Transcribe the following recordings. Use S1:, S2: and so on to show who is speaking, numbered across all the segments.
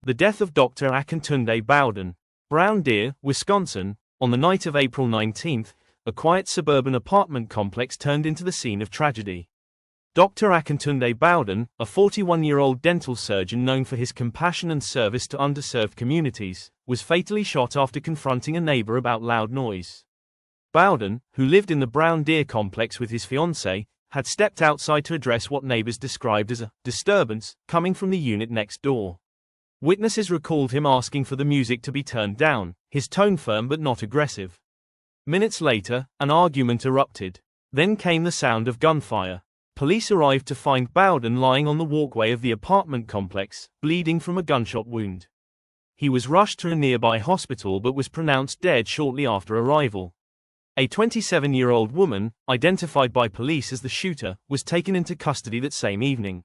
S1: The death of Dr. Akintunde Bowden, Brown Deer, Wisconsin, on the night of April 19, a quiet suburban apartment complex turned into the scene of tragedy. Dr. Akintunde Bowden, a 41-year-old dental surgeon known for his compassion and service to underserved communities, was fatally shot after confronting a neighbor about loud noise. Bowden, who lived in the Brown Deer complex with his fiancée, had stepped outside to address what neighbors described as a disturbance coming from the unit next door. Witnesses recalled him asking for the music to be turned down, his tone firm but not aggressive. Minutes later, an argument erupted. Then came the sound of gunfire. Police arrived to find Bowden lying on the walkway of the apartment complex, bleeding from a gunshot wound. He was rushed to a nearby hospital but was pronounced dead shortly after arrival. A 27-year-old woman, identified by police as the shooter, was taken into custody that same evening.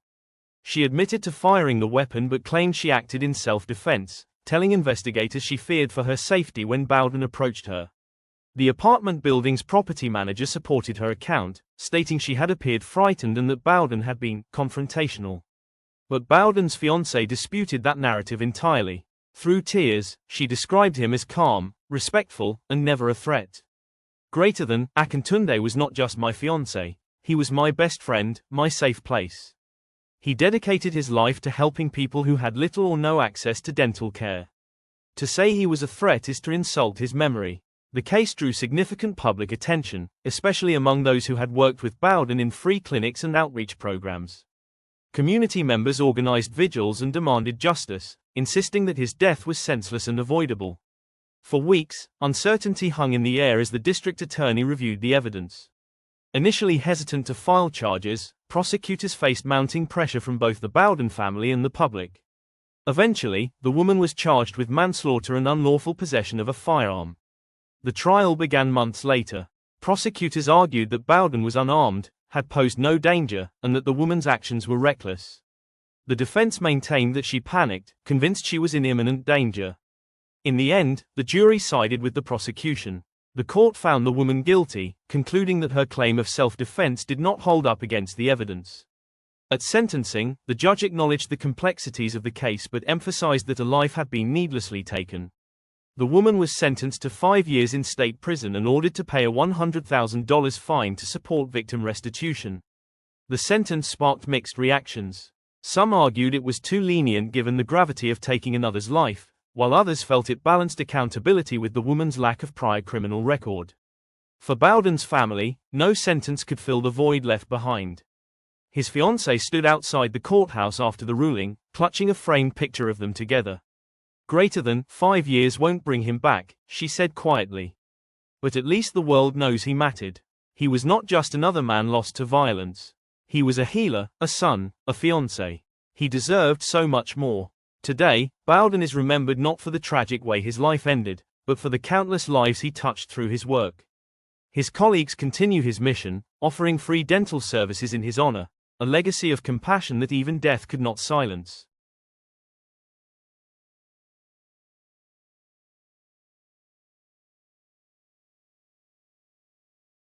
S1: She admitted to firing the weapon but claimed she acted in self-defense, telling investigators she feared for her safety when Bowden approached her. The apartment building's property manager supported her account, stating she had appeared frightened and that Bowden had been confrontational. But Bowden's fiancée disputed that narrative entirely. Through tears, she described him as calm, respectful, and never a threat. Greater than, Akintunde was not just my fiancé, he was my best friend, my safe place. He dedicated his life to helping people who had little or no access to dental care. To say he was a threat is to insult his memory. The case drew significant public attention, especially among those who had worked with Bowden in free clinics and outreach programs. Community members organized vigils and demanded justice, insisting that his death was senseless and avoidable. For weeks, uncertainty hung in the air as the district attorney reviewed the evidence. Initially hesitant to file charges, prosecutors faced mounting pressure from both the Bowden family and the public. Eventually, the woman was charged with manslaughter and unlawful possession of a firearm. The trial began months later. Prosecutors argued that Bowden was unarmed, had posed no danger, and that the woman's actions were reckless. The defense maintained that she panicked, convinced she was in imminent danger. In the end, the jury sided with the prosecution. The court found the woman guilty, concluding that her claim of self-defense did not hold up against the evidence. At sentencing, the judge acknowledged the complexities of the case but emphasized that a life had been needlessly taken. The woman was sentenced to 5 years in state prison and ordered to pay a $100,000 fine to support victim restitution. The sentence sparked mixed reactions. Some argued it was too lenient given the gravity of taking another's life, while others felt it balanced accountability with the woman's lack of prior criminal record. For Bowden's family, no sentence could fill the void left behind. His fiancée stood outside the courthouse after the ruling, clutching a framed picture of them together. Greater than 5 years won't bring him back, she said quietly. But at least the world knows he mattered. He was not just another man lost to violence. He was a healer, a son, a fiancé. He deserved so much more. Today, Bowden is remembered not for the tragic way his life ended, but for the countless lives he touched through his work. His colleagues continue his mission, offering free dental services in his honor, a legacy of compassion that even death could not silence.